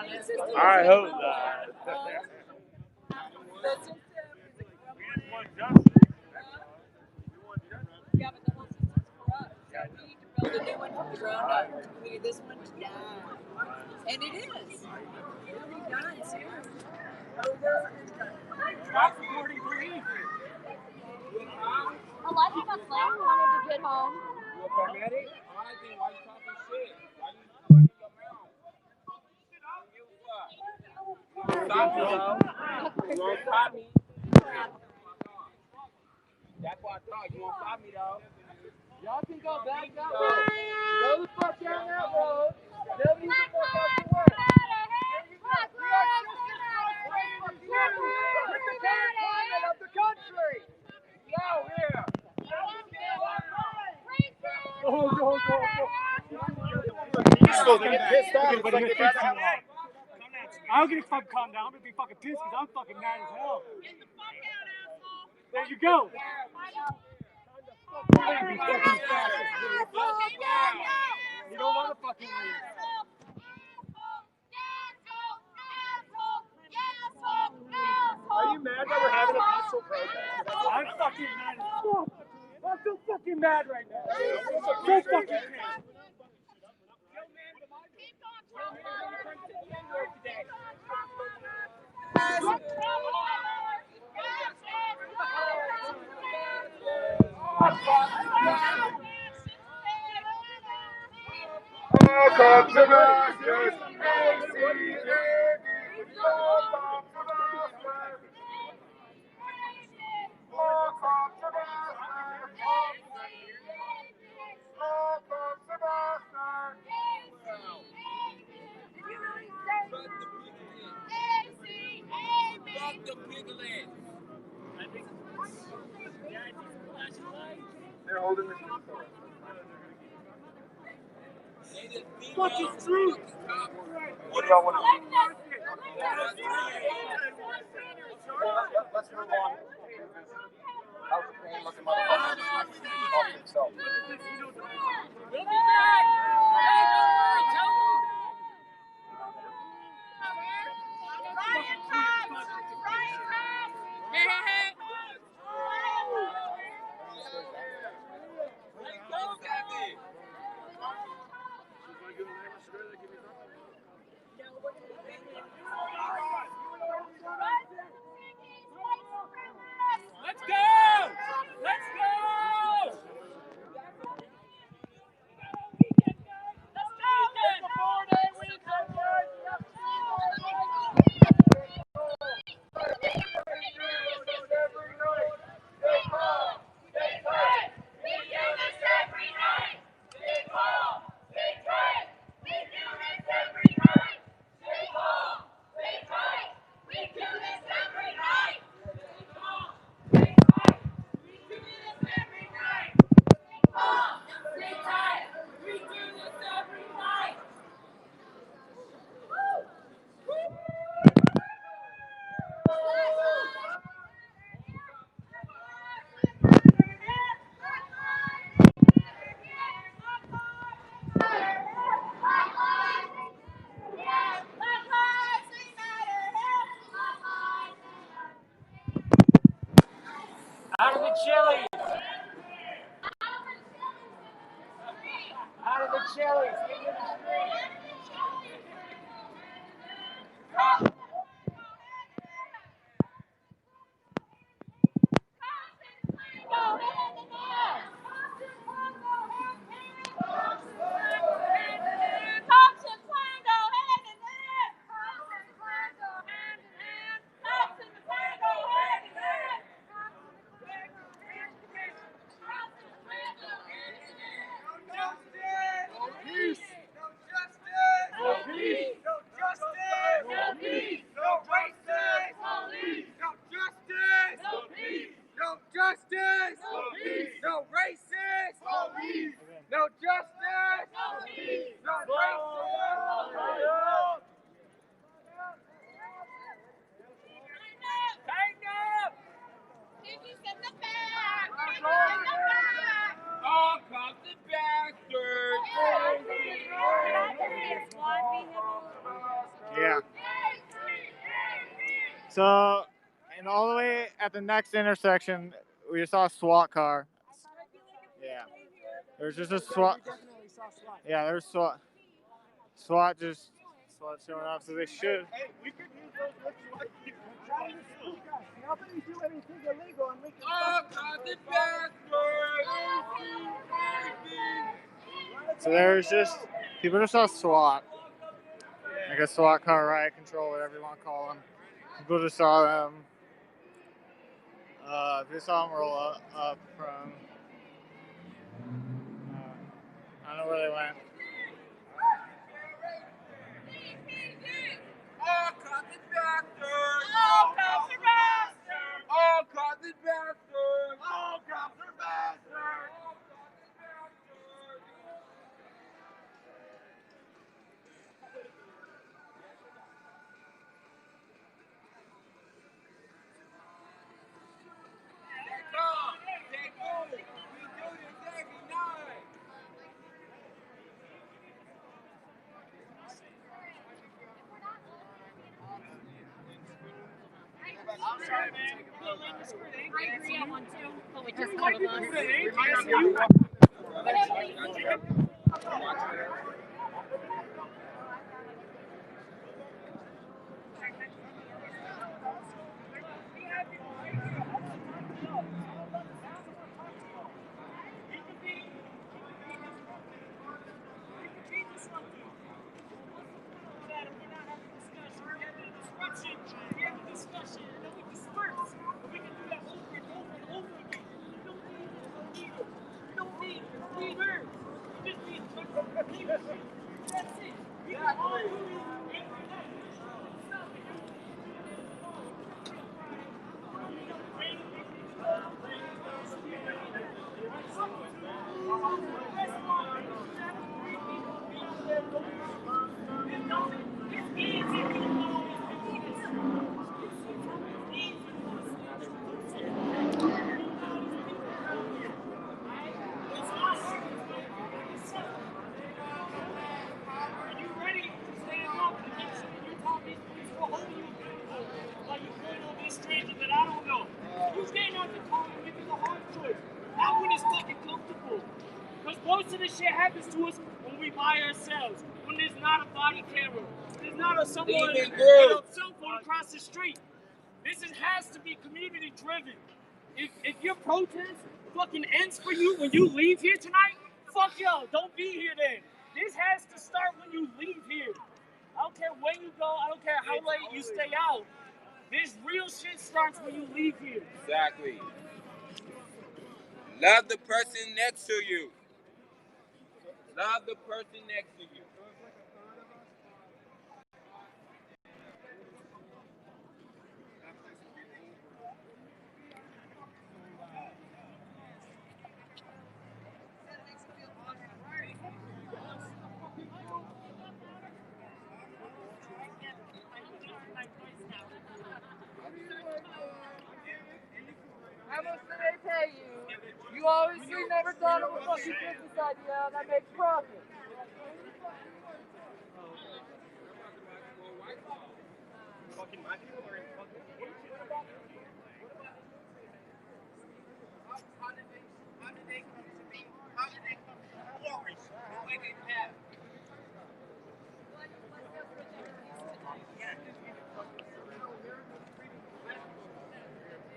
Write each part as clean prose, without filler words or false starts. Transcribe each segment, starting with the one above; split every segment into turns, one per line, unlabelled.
I hope not.
Yeah, but the whole system's corrupt. So we need to build a new one from the ground up. We need this one to die. And it is. It's already done, too. Over and done.
A lot of my friends wanted to get home.
Paramedic? Stop me, though. You won't stop me. That's what I thought. You won't stop me, though. Y'all can go back that way. Go the fuck down that road. Nobody can fuck out to work. With the current climate of the country. Yo, here.
They get pissed off. It's like
I'm gonna fucking calm down. I'm gonna be fucking pissed because I'm fucking mad as hell. Get the fuck out, asshole. There you go. You don't want to fucking leave.
Are you mad that we're having a peaceful protest?
I'm fucking mad as fuck. I'm so fucking mad right now. So fucking pissed.
Welcome to Masters. They're holding the
Fucking truth.
What do y'all want to do? Let's move on. How's the pain looking, motherfucker? Talk to yourself.
Let's go! Let's go! Out of the chili! Out of the chili!
Yeah.
So, and all the way at the next intersection, we just saw a SWAT car. Yeah. There's just a SWAT. Yeah, there's SWAT. SWAT showing up, so they should.
Hey, we could use those looks like people. Trying to speak us. Nobody do anything illegal and we can.
So there's just people just saw SWAT. Like a SWAT car, riot control, whatever you want to call them. People just saw them. They saw them roll up from. I don't know where they went.
All cops are bastards! All cops are bastards! All cops are bastards! All cops are bastards!
I agree, I want to, but we just got
Most of this shit happens to us when we by ourselves, when there's not a body camera, there's not a someone with a cell phone across the street. Has to be community driven. If your protest fucking ends for you when you leave here tonight, fuck y'all, don't be here then. This has to start when you leave here. I don't care where you go, I don't care how late you stay out. This real shit starts when you leave here.
Exactly. Love the person next to you. Love the person next to you.
How much do they pay you? You obviously never thought of a fucking business idea that makes profit.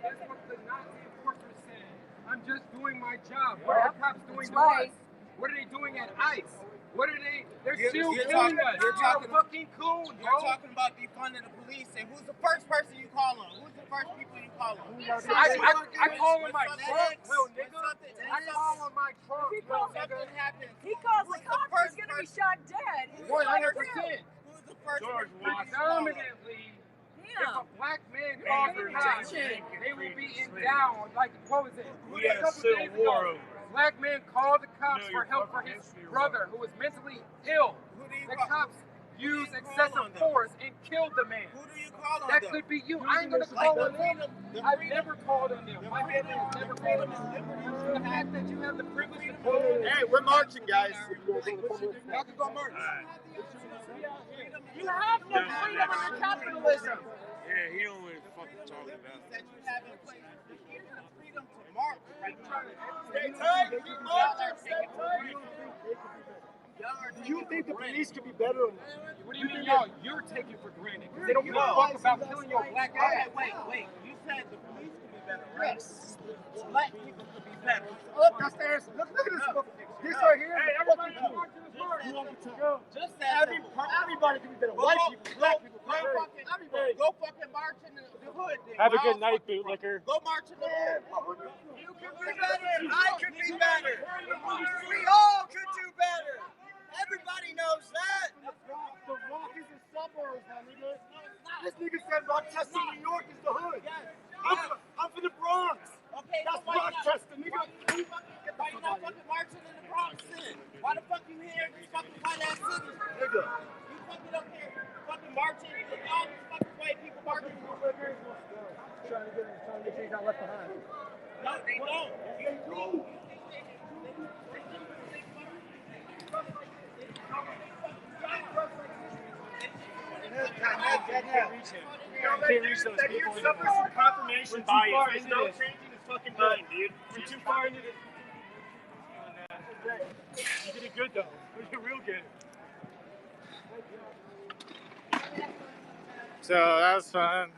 That's what the Nazi enforcers said. I'm just doing my job. What are the cops doing to us? What are they doing at ICE? What are they? They're still killing us. You're a fucking coon, bro.
You're talking about defunding the police, and who's the first person you call on? Who's the first people you call on?
I call on my truck, little nigga. I call on my truck, little nigga.
He calls the cops, he's gonna be shot dead.
100%.
Who's the first
George Predominantly, if a black man calls their cops, they will be endowed. Like, what was it?
We had a civil war over.
Black man called the cops for help for his brother who was mentally ill. The cops used excessive force and killed the man.
Who do you call on?
That could be you. I ain't gonna call on them. I've never called on them. My family has never called on them. The fact that you have the privilege to call on them.
Hey, we're marching, guys.
Y'all can go march.
You have no freedom under capitalism.
Yeah, he don't know what he's fucking talking about.
That you have in place to give the freedom to march.
Stay tight, keep marching, stay tight.
Do you think the police could be better?
What do you mean, y'all? You're taking for granted. They don't give a fuck about killing your black ass.
Wait. You said the police could be better. Yes. Black people could be better.
Look upstairs. Look at this. This right here.
Hey, everybody come march to this march.
Just that
Everybody can be better. White people, black people,
go fucking march in the hood. Then.
Have a good night, bootlicker.
Go march in the hood.
You could be better. I could be better. We all could do better. Everybody knows that.
The Rock is the suburbs, my nigga. This nigga said Rochester, New York is the hood. I'm from the Bronx.
Okay,
That's
so why
Rochester, nigga.
why you not fucking marching in the Bronx then? Why the fuck you here in these fucking white ass cities?
Nigga.
You fucking up here fucking marching with all these fucking white people marching.
Trying to get things not left behind.
No, they don't.
Can't reach those people. Suffer some confirmation bias. There's no changing his fucking mind, dude. We're too far into this. You did it good, though. You did real good.
So that was fun.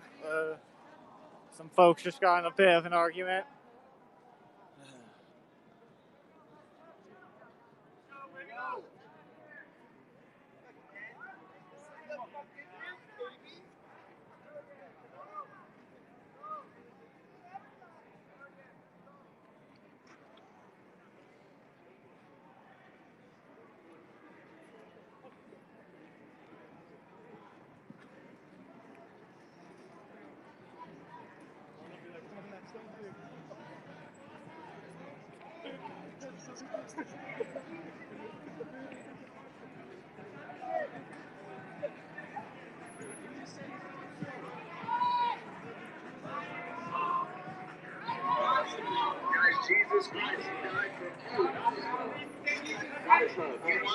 Some folks just got in a bit of an argument.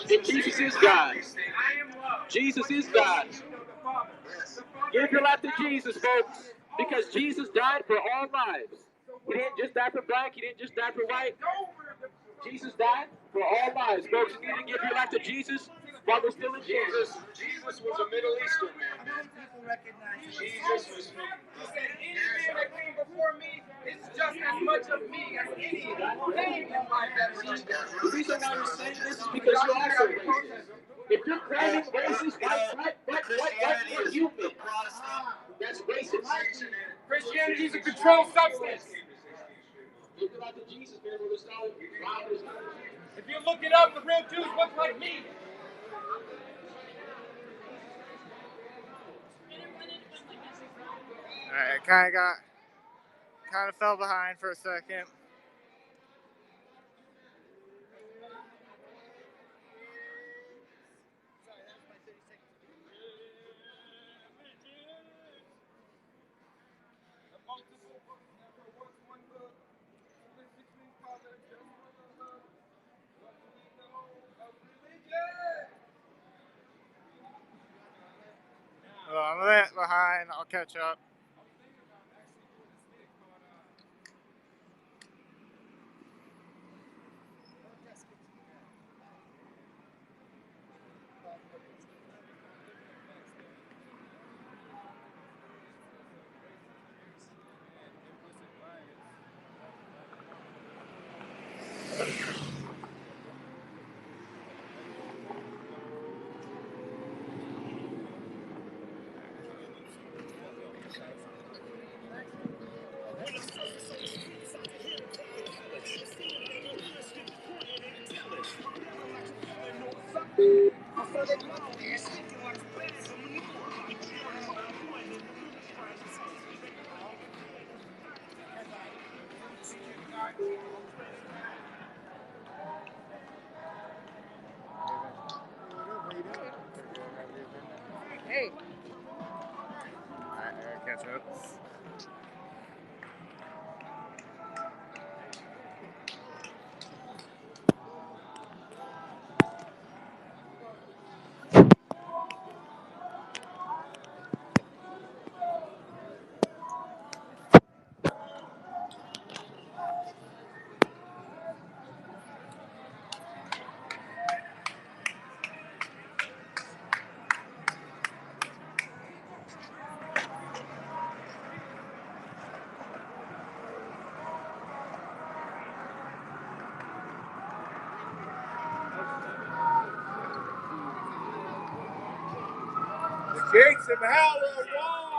And Jesus is God. Jesus is God. Give your life to Jesus, folks, because Jesus died for all lives. He didn't just die for black. He didn't just die for white. Jesus died for all lives, folks. You need to give your life to Jesus while we're still in Jesus.
Jesus was a Middle Eastern man. Jesus was from. He said, any man that came before me is just as much of me as any name in my baptism.
The reason why you're saying this is because you're also racist. If you're claiming racist, white, you're human. That's racist.
Christianity is a controlled substance.
Give your life to Jesus, man. We're just not.
If you look it up, the real Jews look like me.
Alright, kind of fell behind for a second. Well, I'm a bit behind. I'll catch up.
Hey.
Alright, I gotta catch up.
Jason, hell or what?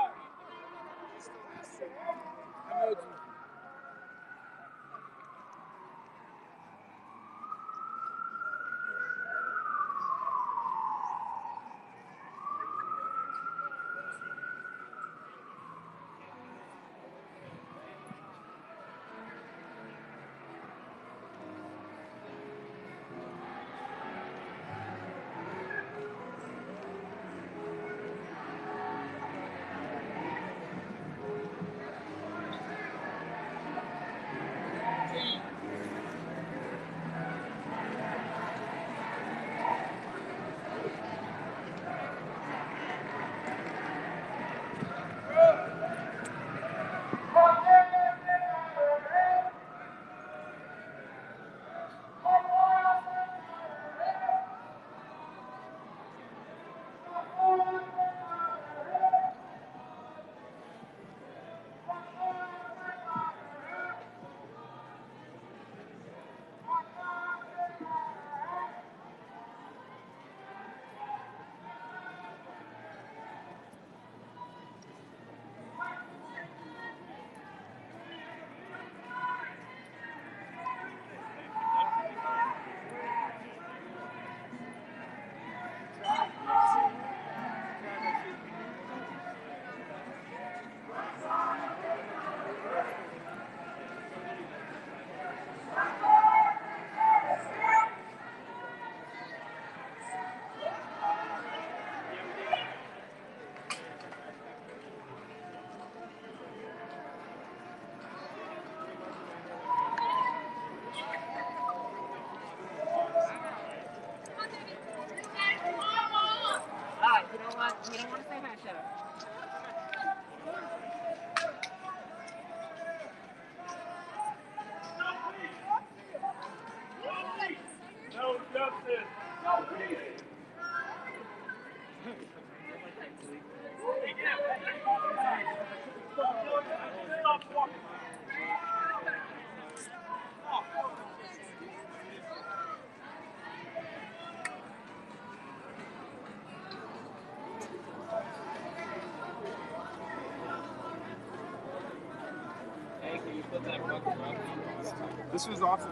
This was awesome.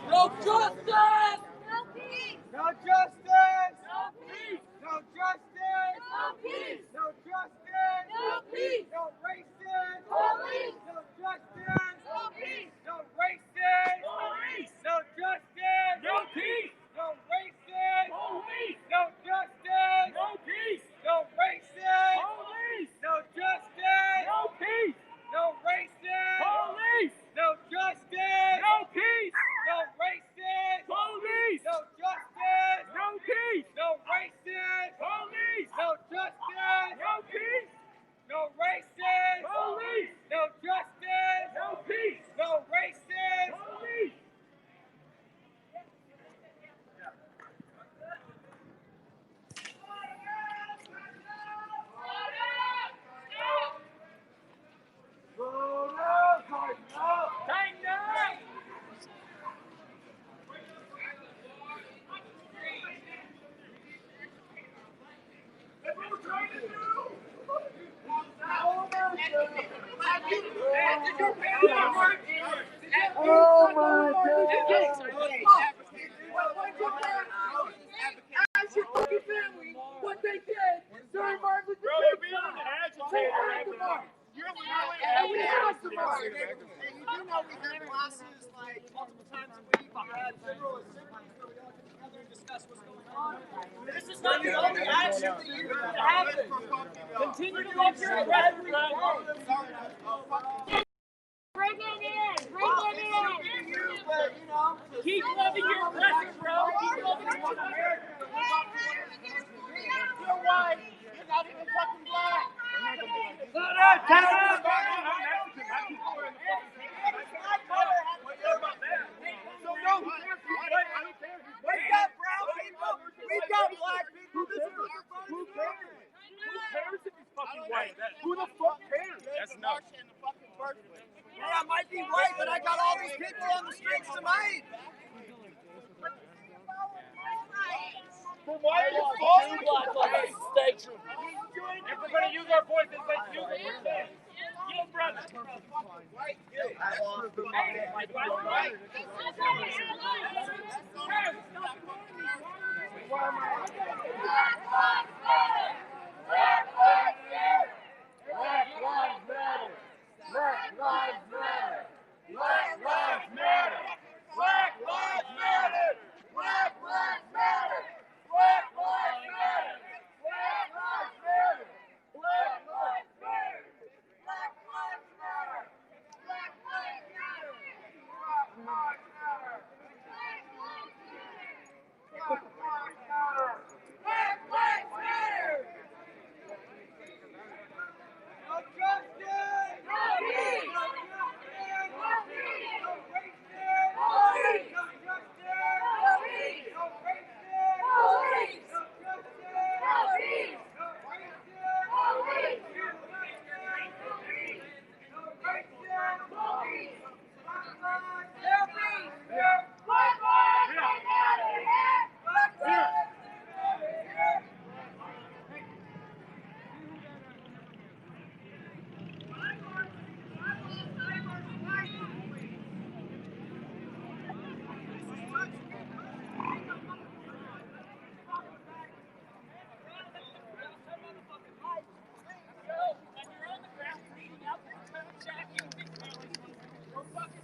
No justice!
No peace!
No justice!
No peace!
No justice!
No peace!
No justice!
No peace!
No racist!
Police!
No justice!
No peace!
No racist!
Police!
No justice!
No peace!
No racist!
Police!
No justice!
No peace!
No racist!
Police!
No justice!
No peace!
No racist!
Police!
No justice!
No peace!
No racist!
Police!
No justice!
No peace!
No racist!
Police!
No justice!
No peace!
No racist!
Police!
No justice!
No peace!
No racist!
Police! Tighten up!
Oh my God!
Ask your fucking family what they did during Martin Luther
Bro, you're being an agitator right now.
And we asked them all.
Hey, you do know we have classes like multiple times a week. We had liberal assemblies where we all get together and discuss what's going on.
This is not the only action that you have to continue to let your brethren
Bring it in! Bring it in!
keep loving your brethren, bro. Keep loving your brethren.
You're white. You're not even fucking black.
So no, we've got brown people, we've got black people. This is our fight.
Who cares if he's fucking white? Who the fuck cares?
That's nuts. Yeah, I might be white, but I got all these people on the streets tonight.
For
why are you falling?
Stay true.
If we're gonna use our voices, let's use it for them.
Yo, brother.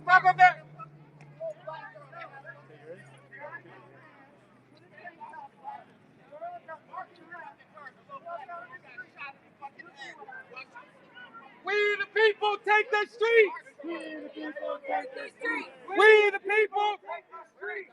Stop up there. We the people take the streets. We the people take the streets. We the people take the streets.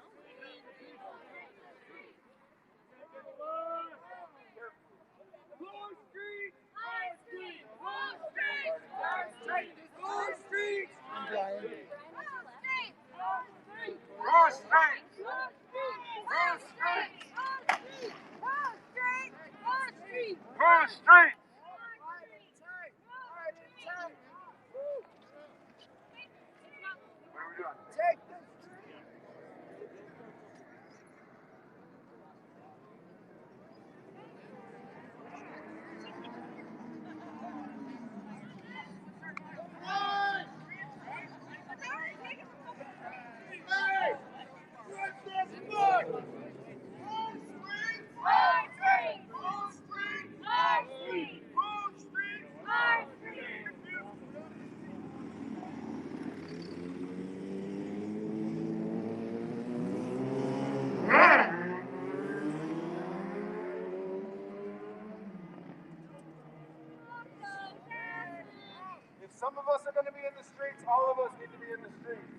If some of us are going to be in the streets, all of us need to be in the streets.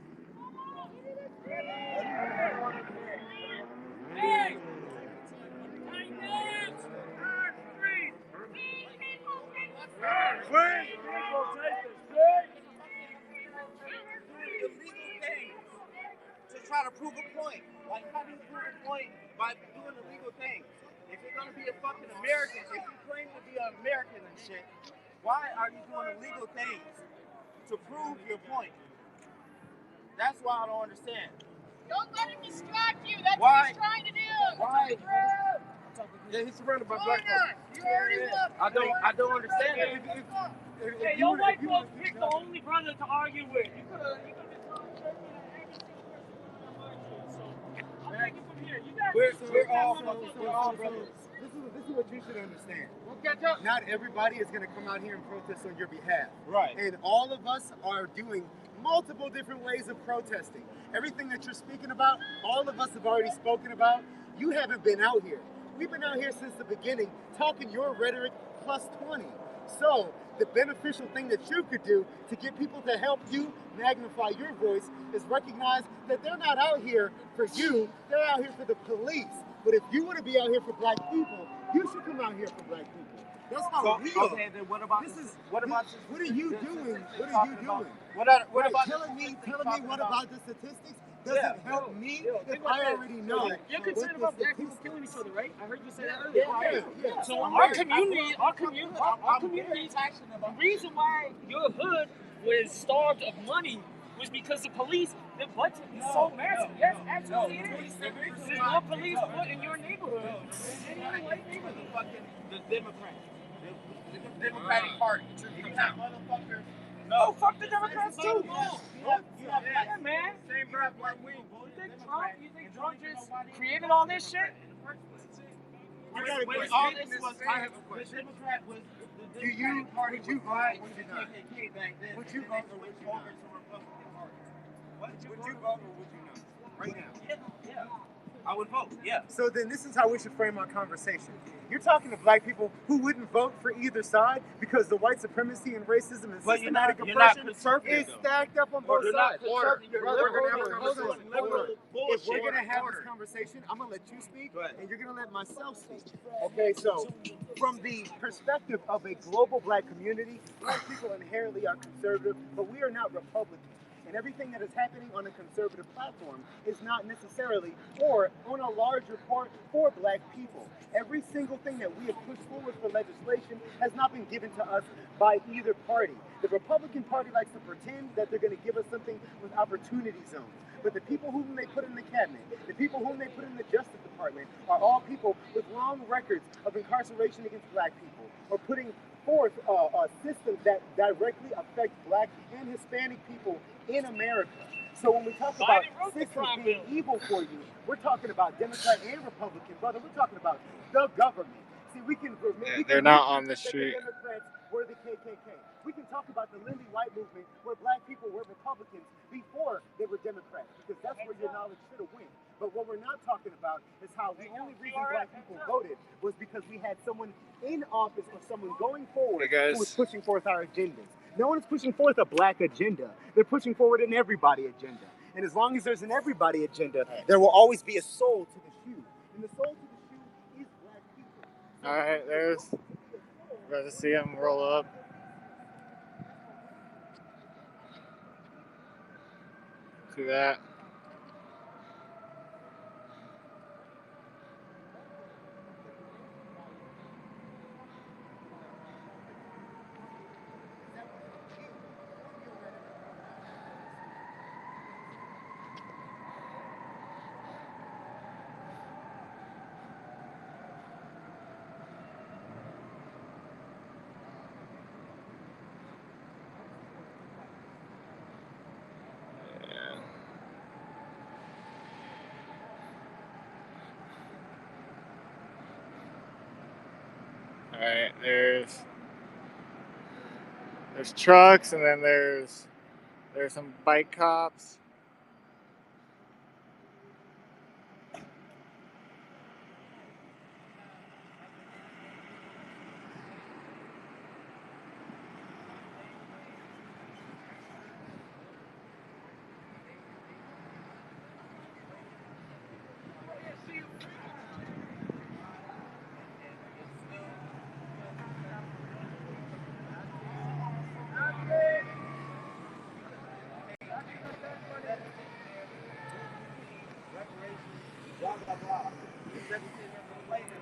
Hey!
Illegal things to try to prove a point. Like, how do you prove a point by doing illegal things? If you're gonna be a fucking American, if you claim to be an American and shit, why are you doing illegal things to prove your point? That's why I don't understand.
Don't let him distract you. That's
Why?
what he's trying to do.
Why?
Yeah, he's surrounded by black folks.
You already won.
I don't understand it.
Hey, your white folks picked the only brother to argue with. You could have I'll take it from here. You guys
We're all brothers. This is what you should understand.
We'll catch up.
Not everybody is going to come out here and protest on your behalf.
Right.
And all of us are doing multiple different ways of protesting. Everything that you're speaking about, all of us have already spoken about. You haven't been out here. We've been out here since the beginning, talking your rhetoric plus 20. So the beneficial thing that you could do to get people to help you magnify your voice is recognize that they're not out here for you, they're out here for the police. But if you want to be out here for black people, you should come out here for black people. That's not real.
Okay, then what about this? What are you
doing? What are you doing?
What about
telling me what about the statistics doesn't help me if I already know.
You're concerned about black people killing each other, right? I heard you say that
Yeah.
earlier. So our community, the reason why your hood was starved of money was because the police, the budget is so massive. Yes, absolutely it is. There's no police put in your neighborhood.
Democrats. The Democratic Party. You have motherfuckers. No, fuck the Democrats too.
Yeah, man.
Same breath like we.
You think Trump just created all this shit?
When all this was, I have a question. The Democrat was the Democratic Party was by the KKK back then. Would you vote or would you not? Republican Party. What? Would you vote or would you not? Right now. Yeah. I would vote. Yeah.
So then this is how we should frame our conversation. You're talking to black people who wouldn't vote for either side because the white supremacy and racism and systematic oppression is stacked up on both sides. Hold on. If we're gonna have this conversation, I'm gonna let you speak and you're gonna let myself speak. Okay, so from the perspective of a global black community, black people inherently are conservative, but we are not Republican. And everything that is happening on a conservative platform is not necessarily, or on a larger part, for black people. Every single thing that we have pushed forward for legislation has not been given to us by either party. The Republican Party likes to pretend that they're going to give us something with opportunity zones. But the people whom they put in the cabinet, the people whom they put in the Justice Department, are all people with long records of incarceration against black people, or putting forth systems that directly affect black and Hispanic people in America. So when we talk about systems being evil for you, we're talking about Democrat and Republican, brother. We're talking about the government. See,
they're not on the street.
The Democrats were the KKK. We can talk about the Lindy White movement, where black people were Republicans before they were Democrats, because that's where your knowledge should have went. But what we're not talking about is how the only reason black people voted was because we had someone in office or someone going forward who was pushing forth our agendas. No one is pushing forth a black agenda. They're pushing forward an everybody agenda. And as long as there's an everybody agenda, there will always be a soul to the shoe. And the soul to the shoe is black people.
All right, there's. About to see them roll up. See that? Alright, there's trucks, and then there's some bike cops.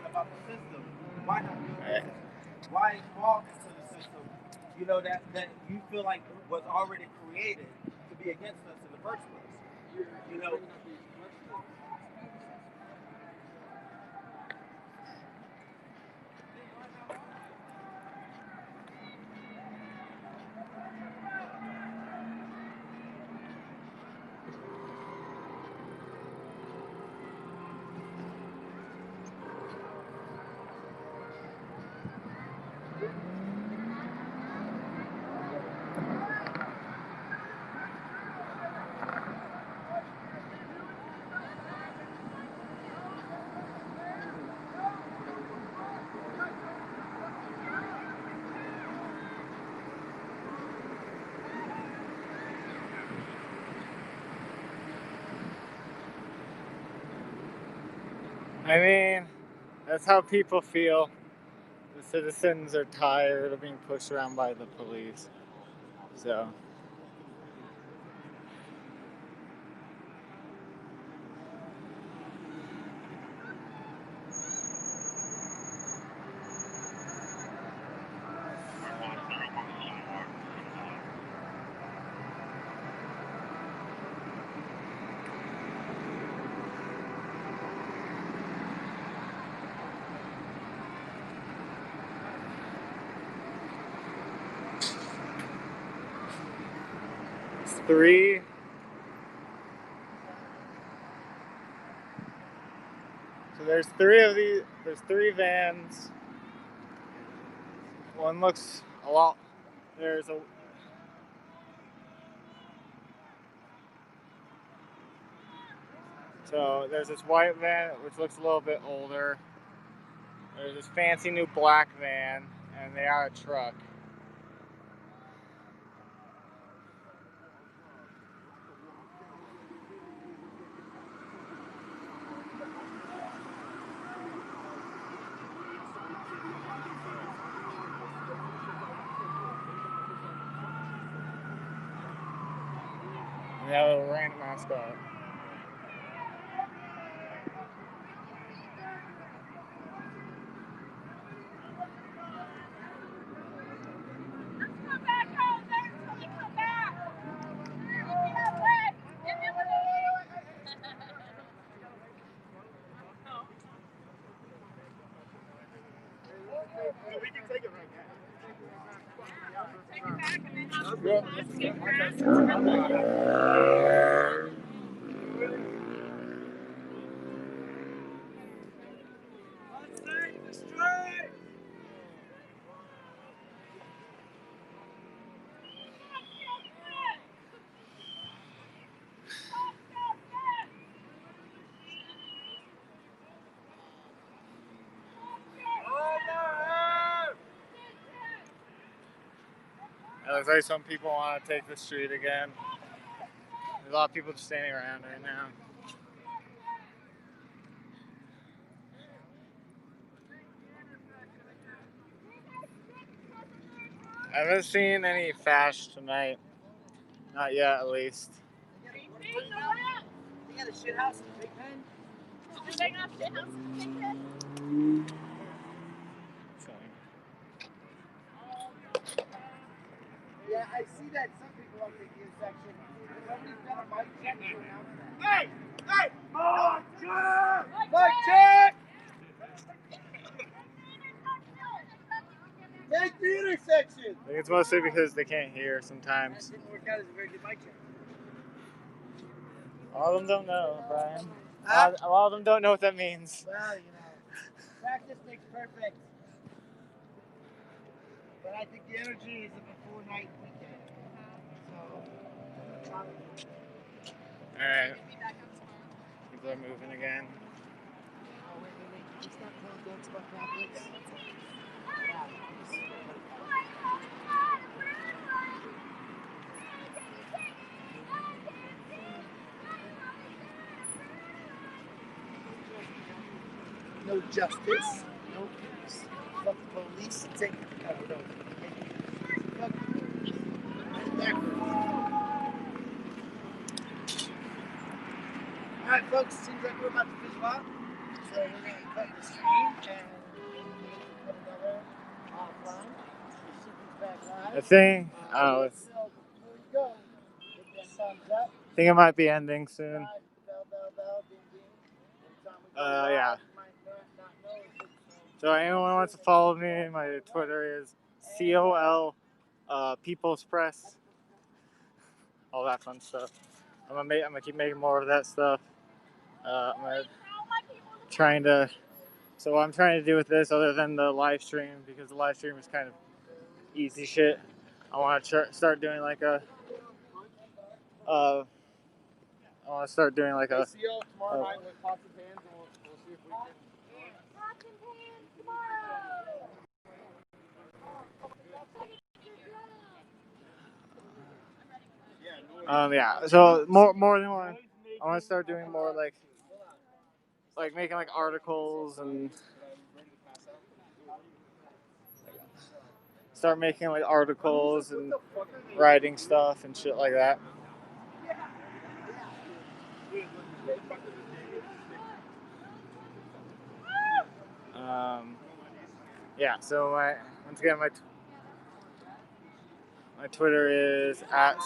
About the system. Why not? Why fall into the system? You know that you feel like was already created to be against us in the first place. You know.
I mean, that's how people feel. The citizens are tired of being pushed around by the police. So. 3. So there's 3 of these. There's 3 vans. One looks a lot. There's a. So there's this white van which looks a little bit older. There's this fancy new black van, and they are a truck. And they have a random mascot.
We can take it right
It looks like some people want to take the street again. There's a lot of people just standing around right now. I haven't seen any Fash tonight. Not yet, at least.
They got a shit house in Big Bend. They got a shit house in Big Bend.
Yeah, I see that some people up the intersection. Nobody's done a mic check to announce that. Hey! Hey! Mic check! Take the intersection!
I think it's mostly because they can't hear sometimes.
That didn't work out as a very good mic check.
A lot of them don't know, Brian. A lot of them don't know what that means.
Well, you know, practice makes perfect. But I think the energy is of a 4-night weekend. So,
Alright. People are moving again.
oh, wait. It's not called Dance About Catholics. No justice, no peace. Fuck the police and take no. Fuck the police. That's backwards. Alright, folks, seems like we're about to fizzle out. So we're going to cut the stream and put another offline. Back live.
I think,
So before we go, hit that thumbs up.
I think it might be ending soon.
Bell, ding, ding. Every time we go
Yeah.
live, you might not know if it's,
So anyone wants to follow me, my Twitter is COL People's Press. All that fun stuff. I'm gonna keep making more of that stuff. So what I'm trying to do with this, other than the live stream, because the live stream is kind of easy shit, I want to start doing like a. I want to start doing like a.
See y'all tomorrow night with pots and pans, and we'll see if we can.
Yeah. So more than one. I want to start doing more like making like articles and start making like articles and writing stuff and shit like that. Yeah. So once again my Twitter is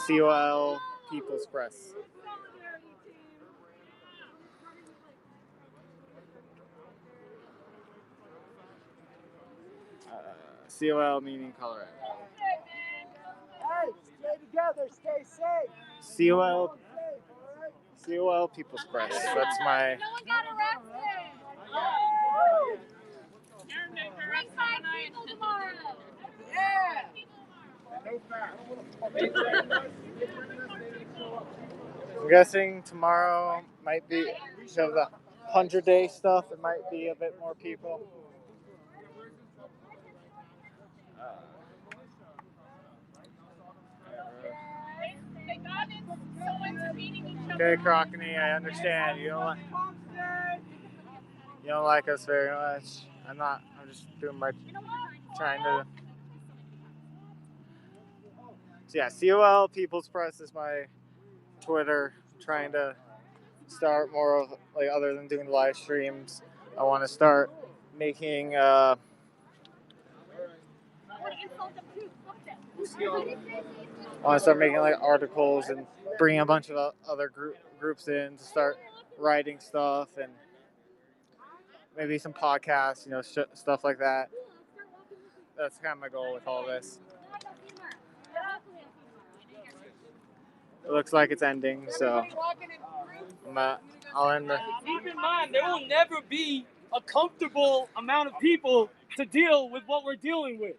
@COL People's Press. COL meaning Colorado.
hey, stay together, stay safe.
COL People's Press. That's my.
No one got arrested. Bring 5 people tomorrow.
Yeah.
I'm guessing tomorrow might be, because of the 100-day stuff, it might be a bit more people.
They got so into beating each other.
Okay, Crockney, I understand. You don't like us very much. I'm just doing my, trying to. So yeah, COL People's Press is my Twitter. Trying to start more of, like, other than doing live streams, I want to start making I want to start making like articles and bringing a bunch of other groups in to start writing stuff, and maybe some podcasts, stuff like that. That's kind of my goal with all this. It looks like it's ending, so I'll end the.
Keep in mind, there will never be a comfortable amount of people to deal with what we're dealing with.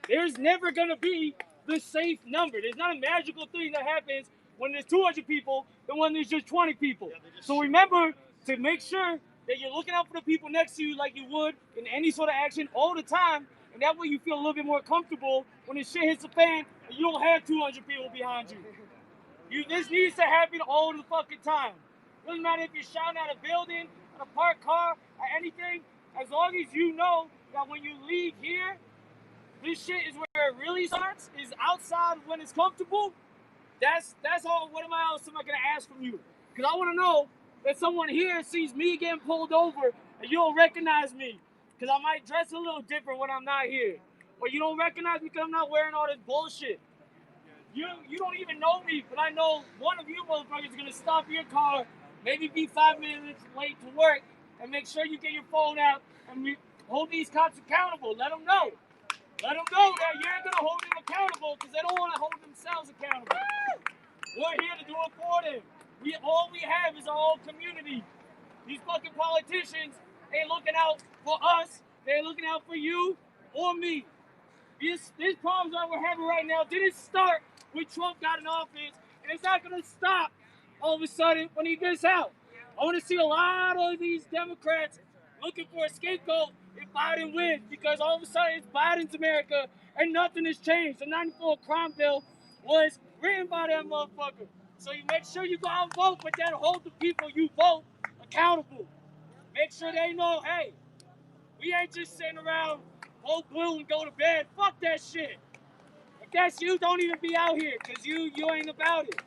There's never going to be the safe number. There's not a magical thing that happens when there's 200 people than when there's just 20 people. So remember to make sure that you're looking out for the people next to you like you would in any sort of action all the time, and that way you feel a little bit more comfortable when the shit hits the fan and you don't have 200 people behind you. This needs to happen all the fucking time. Doesn't matter if you're shouting at a building, at a parked car, or anything. As long as you know that when you leave here, this shit is where it really starts, is outside when it's comfortable. That's all. What else am I gonna ask from you? Because I want to know that someone here sees me getting pulled over and you don't recognize me. Because I might dress a little different when I'm not here. Or you don't recognize me because I'm not wearing all this bullshit. You don't even know me, but I know one of you motherfuckers is going to stop your car, maybe be 5 minutes late to work, and make sure you get your phone out and hold these cops accountable. Let them know. Let them know that you're going to hold them accountable because they don't want to hold themselves accountable. We're here to do it for them. All we have is our own community. These fucking politicians ain't looking out for us. They ain't looking out for you or me. These problems that we're having right now didn't start when Trump got in office, and it's not going to stop all of a sudden when he gets out. I want to see a lot of these Democrats looking for a scapegoat if Biden wins, because all of a sudden it's Biden's America and nothing has changed. The 94 crime bill was written by that motherfucker. So you make sure you go out and vote, but then hold the people you vote accountable. Make sure they know, hey, we ain't just sitting around, vote blue and go to bed. Fuck that shit. If that's you, don't even be out here, because you ain't about it.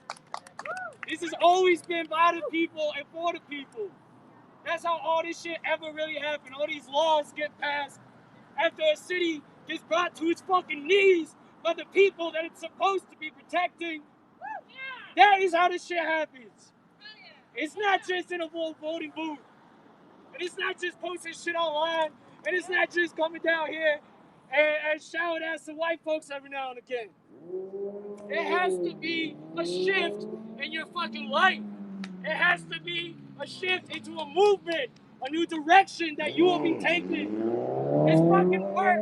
This has always been by the people and for the people. That's how all this shit ever really happened. All these laws get passed after a city gets brought to its fucking knees by the people that it's supposed to be protecting. That is how this shit happens. It's not just in a voting booth. And it's not just posting shit online. And it's not just coming down here and shouting at some white folks every now and again. It has to be a shift in your fucking life. It has to be a shift into a movement, a new direction that you will be taking. It's fucking work.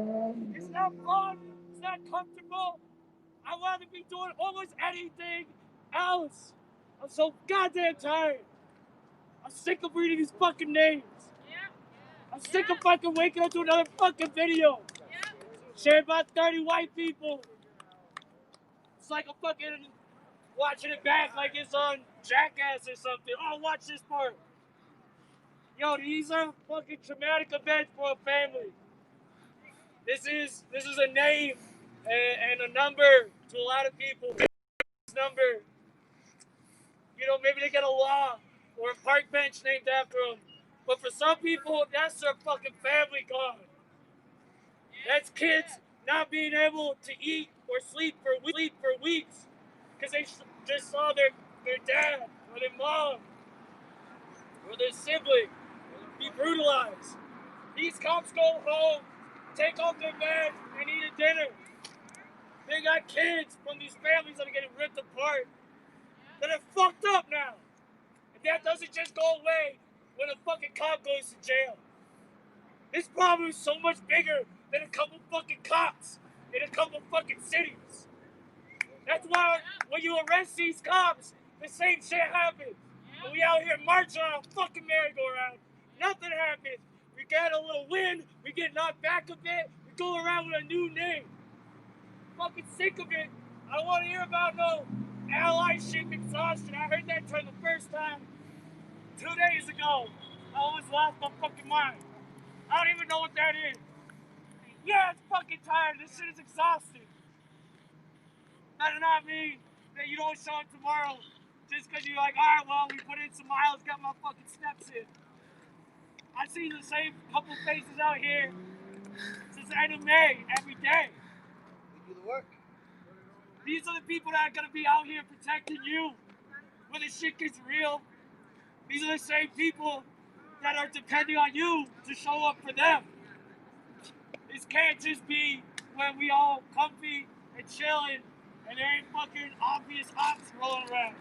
It's not fun. It's not comfortable. I'd rather be doing almost anything else. I'm so goddamn tired. I'm sick of reading these fucking names. I'm sick of fucking waking up to another fucking video. Shared by 30 white people. It's like I'm fucking watching it back like it's on Jackass or something. Oh, watch this part. Yo, these are fucking traumatic events for a family. This is a name and a number to a lot of people. This number, maybe they get a law or a park bench named after them. But for some people, that's their fucking family gone. That's kids not being able to eat or sleep for weeks because they just saw their dad or their mom or their sibling be brutalized. These cops go home, take off their bags, and eat a dinner. They got kids from these families that are getting ripped apart. that are fucked up now. And that doesn't just go away when a fucking cop goes to jail. This problem is so much bigger than a couple fucking cops in a couple fucking cities. That's why when you arrest these cops, the same shit happens. And we out here marching on a fucking merry-go-round. Nothing happens. We get a little wind, we get knocked back a bit, we go around with a new name. Fucking sick of it. I don't want to hear about no allyship exhaustion. I heard that term the first time 2 days ago. I almost lost my fucking mind. I don't even know what that is. Yeah, it's fucking tired. This shit is exhausting. That does not mean that you don't show up tomorrow just because you're like, all right, well, we put in some miles, got my fucking steps in. I see the same couple faces out here since the end of May every day.
We do the work.
These are the people that are going to be out here protecting you when the shit gets real. These are the same people that are depending on you to show up for them. This can't just be when we all comfy and chilling and there ain't fucking obvious ops rolling around.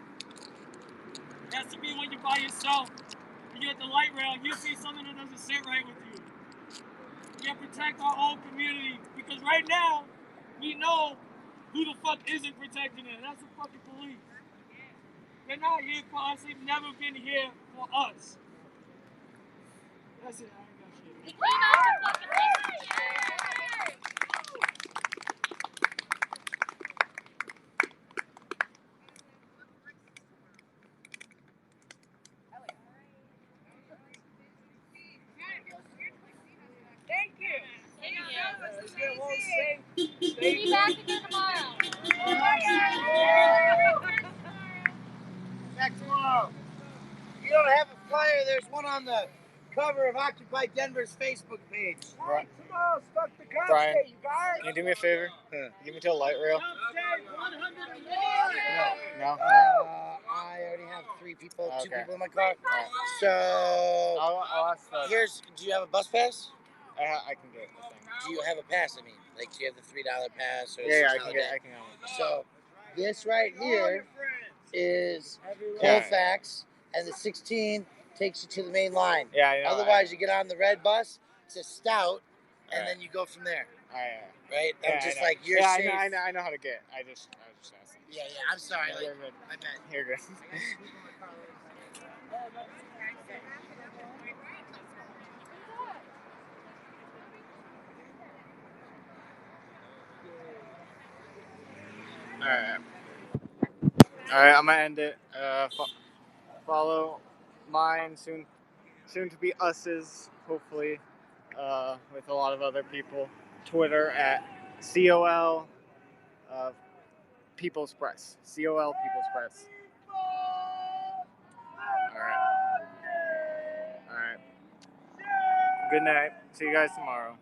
It has to be when you're by yourself. You get the light rail and you see something that doesn't sit right with you. We gotta protect our own community because right now we know who the fuck isn't protecting it. That's the fucking police. They're not here for us. They've never been here for us. That's it. I ain't got shit.
He came out the fucking list.
Thank you.
Be back again tomorrow.
Back tomorrow. If you don't have a flyer, there's one on the cover of Occupy Denver's Facebook page.
Right.
Tomorrow, stuck the
Brian,
constant, you guys.
can you do me a favor? Give me till light rail. No?
I already have 3 people, 2
Okay.
people in my car.
Alright.
So,
I'll ask the...
do you have a bus pass?
I can get the thing.
Do you have a pass? I mean, like, do you have the $3 pass or
Yeah, I
$6
can get
day?
one.
So, this right here is
Yeah.
Colfax, and the 16 takes you to the main line.
Yeah, I know.
Otherwise, you get on the red bus to Stout, and
Alright.
then you go from there.
Alright.
Right?
Yeah,
I'm just
I know.
like, you're
yeah,
safe.
I know how to get. I was just asking.
Yeah, I'm sorry.
Yeah,
Like,
you're good.
I meant.
You're good. Alright, I'm gonna end it. Follow mine, soon to be us's, hopefully, with a lot of other people. Twitter at COL People's Press. COL People's Press. Alright. Good night. See you guys tomorrow.